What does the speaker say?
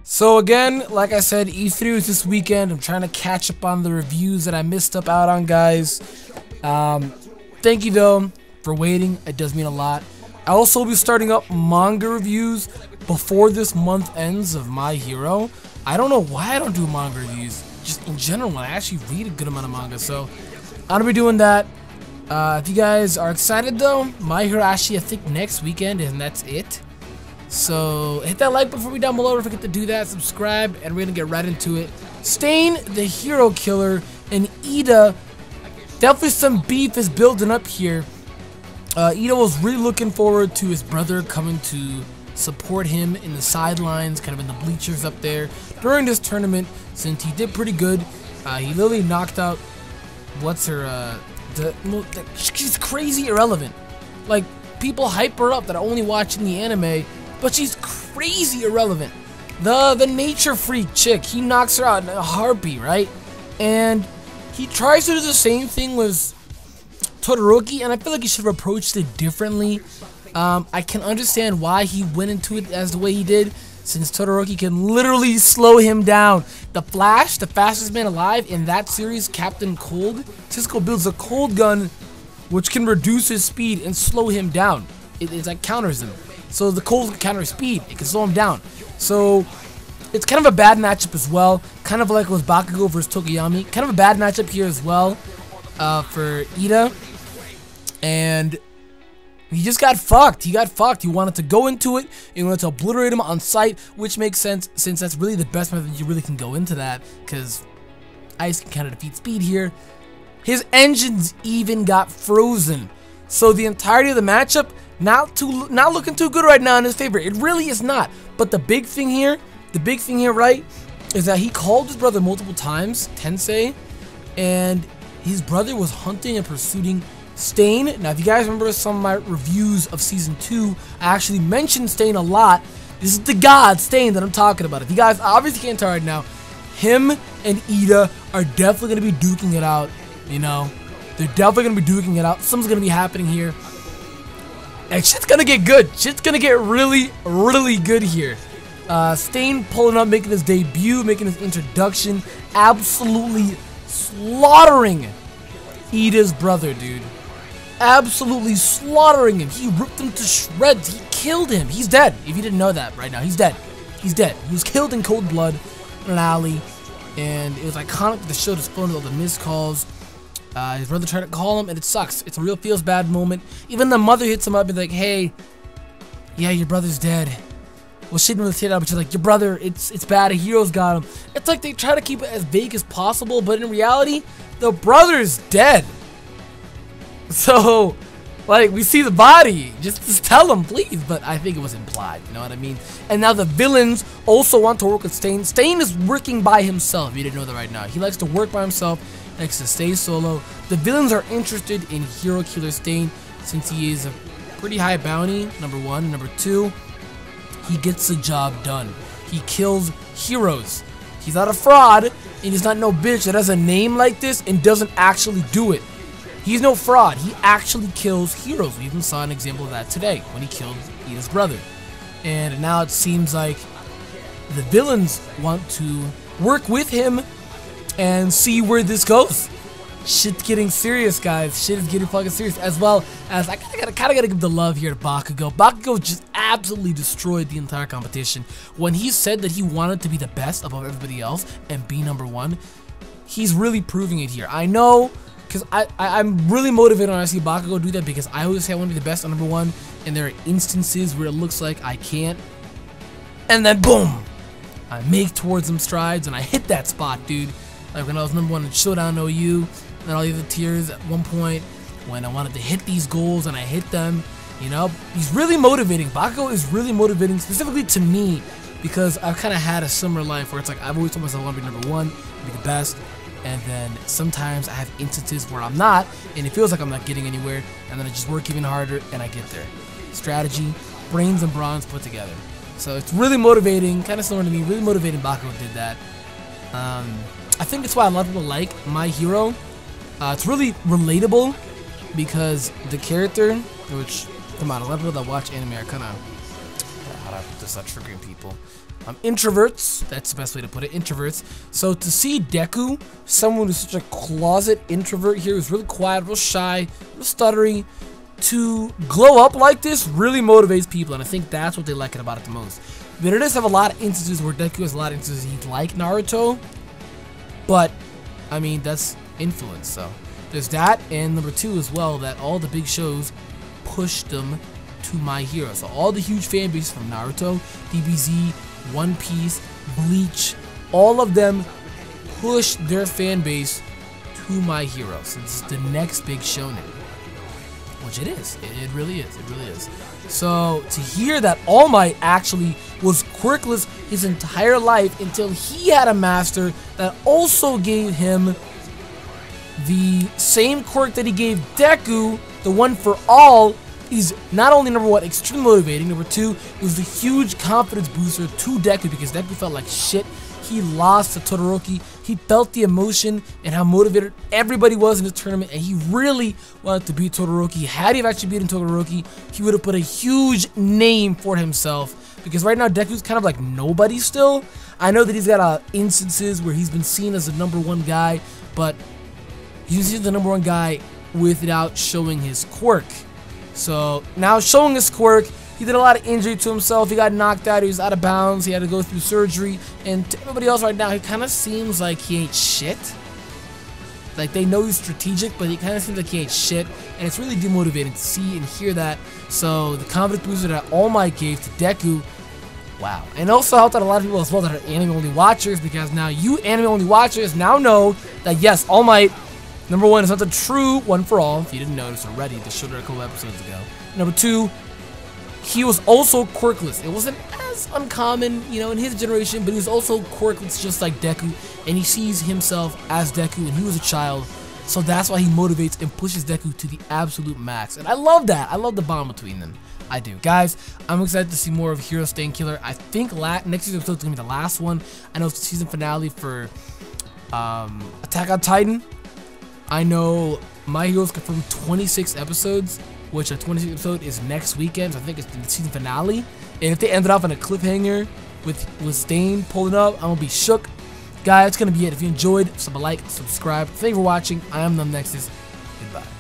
So again, like I said, E3 was this weekend. I'm trying to catch up on the reviews that I missed out on, guys. Thank you though for waiting. It does mean a lot. I also will be starting up manga reviews before this month ends of My Hero. I don't know why I don't do manga reviews. Just in general, I actually read a good amount of manga, so I'm gonna be doing that. If you guys are excited though, My Hero actually I think next weekend, and that's it. So hit that like button for me down below. Don't forget to do that. Subscribe, and we're gonna get right into it. Stain, the hero killer, and Ida. Definitely some beef is building up here. Ida was really looking forward to his brother coming to support him in the sidelines, kind of in the bleachers up there during this tournament, since he did pretty good. He literally knocked out she's crazy irrelevant. Like, people hype her up that are only watching the anime, but she's crazy irrelevant. The nature freak chick, he knocks her out in a heartbeat, right? And he tries to do the same thing with Todoroki, and I feel like he should have approached it differently. I can understand why he went into it as the way he did, since Todoroki can literally slow him down. The Flash, the fastest man alive in that series, Captain Cold, Cisco builds a cold gun which can reduce his speed and slow him down. It like counters him. So the cold can counter speed, it can slow him down. So it's kind of a bad matchup as well. Kind of like with Bakugo versus Tokoyami. Kind of a bad matchup here as well for Ida. And he just got fucked. He got fucked. He wanted to go into it. He wanted to obliterate him on sight, which makes sense since that's really the best method you really can go into that, because ice can kind of defeat speed here. His engines even got frozen. So the entirety of the matchup, not looking too good right now in his favor. It really is not. But the big thing here, right, is that he called his brother multiple times, Tensei, and his brother was hunting and pursuing Stain. Now, if you guys remember some of my reviews of Season 2, I actually mentioned Stain a lot. This is the god, Stain, that I'm talking about. If you guys obviously can't tell right now, him and Ida are definitely going to be duking it out, you know. They're definitely going to be duking it out. Something's going to be happening here. And shit's going to get good. Shit's going to get really, really good here. Stain pulling up, making his debut, making his introduction, absolutely slaughtering Ida's brother, dude. Absolutely slaughtering him. He ripped him to shreds. He killed him. He's dead. If you didn't know that right now, he's dead. He's dead. He was killed in cold blood in an alley, and it was iconic that the show just phoned all the missed calls. His brother tried to call him, and it sucks. It's a real feels bad moment. Even the mother hits him up and like, hey, yeah, your brother's dead. Well, she didn't really say that, but she's like, your brother, it's bad, a hero's got him. It's like they try to keep it as vague as possible, but in reality, the brother's dead. So, like, we see the body. Just tell him, please. But I think it was implied, you know what I mean? And now the villains also want to work with Stain. Stain is working by himself. You didn't know that right now. He likes to work by himself, likes to stay solo. The villains are interested in Hero Killer Stain since he is a pretty high bounty, number one. Number two, he gets the job done. He kills heroes. He's not a fraud, and he's not no bitch that has a name like this and doesn't actually do it. He's no fraud. He actually kills heroes. We even saw an example of that today when he killed Ida's brother. And now it seems like the villains want to work with him and see where this goes. Shit's getting serious, guys. Shit is getting fucking serious. As well as I kind of gotta give the love here to Bakugo. Bakugo just absolutely destroyed the entire competition. When he said that he wanted to be the best above everybody else and be number one, he's really proving it here. I know, because I'm really motivated when I see Bakugo do that, because I always say I want to be the best on number one, and there are instances where it looks like I can't. And then boom! I make towards them strides, and I hit that spot, dude. Like when I was number one in Showdown OU, and all the other tiers at one point, when I wanted to hit these goals and I hit them, you know? He's really motivating. Bakugo is really motivating, specifically to me, because I've kind of had a similar life where it's like I've always told myself I want to be number one, be the best, and then sometimes I have instances where I'm not, and it feels like I'm not getting anywhere, and then I just work even harder and I get there. Strategy, brains and bronze put together. So it's really motivating, kind of similar to me, really motivating. Bakugo did that. I think that's why a lot of people like My Hero. It's really relatable because the character, which, come on, a lot of people that watch anime are kind of, how do I put this, triggering people. Introverts, that's the best way to put it, introverts. So to see Deku, someone who's such a closet introvert here, who's really quiet, real shy, real stuttery, to glow up like this really motivates people, and I think that's what they like about it the most. But it does have a lot of instances where Deku has a lot of instances he's like Naruto, but I mean that's influence. So there's that, and number two as well, that all the big shows pushed them to My Hero. So all the huge fan bases from Naruto, DBZ, One Piece, Bleach, all of them pushed their fan base to My Hero. So this is the next big shonen. Which it is. It really is. It really is. So to hear that All Might actually was quirkless his entire life until he had a master that also gave him the same quirk that he gave Deku, the one for all, is not only number one, extremely motivating. Number two, it was a huge confidence booster to Deku because Deku felt like shit. He lost to Todoroki. He felt the emotion and how motivated everybody was in this tournament, and he really wanted to beat Todoroki. Had he actually beaten Todoroki, he would have put a huge name for himself, because right now Deku's kind of like nobody still. I know that he's got instances where he's been seen as the #1 guy, but he's the #1 guy without showing his quirk. So now showing his quirk, he did a lot of injury to himself. He got knocked out. He was out of bounds. He had to go through surgery. And to everybody else right now, he kind of seems like he ain't shit. Like, they know he's strategic, but he kind of seems like he ain't shit. And it's really demotivating to see and hear that. So the confidence booster that All Might gave to Deku, wow. And also helped out a lot of people as well that are anime-only watchers, because now you anime-only watchers now know that, yes, All Might, #1, is not the true one for all. If you didn't notice already, they showed it a couple episodes ago. Number two, he was also quirkless. It wasn't as uncommon, you know, in his generation, but he was also quirkless just like Deku, and he sees himself as Deku when he was a child, so that's why he motivates and pushes Deku to the absolute max, and I love that. I love the bond between them. I do. Guys, I'm excited to see more of Hero Staying Killer. I think next season episode is going to be the last one. I know it's the season finale for Attack on Titan. I know My Hero's confirmed 26 episodes, which a 26th episode is next weekend, so I think it's the season finale. And if they ended off on a cliffhanger with Stain pulling up, I'm gonna be shook. Guys, that's gonna be it. If you enjoyed, a like, subscribe. Thank you for watching. I am AkumaNexus. Goodbye.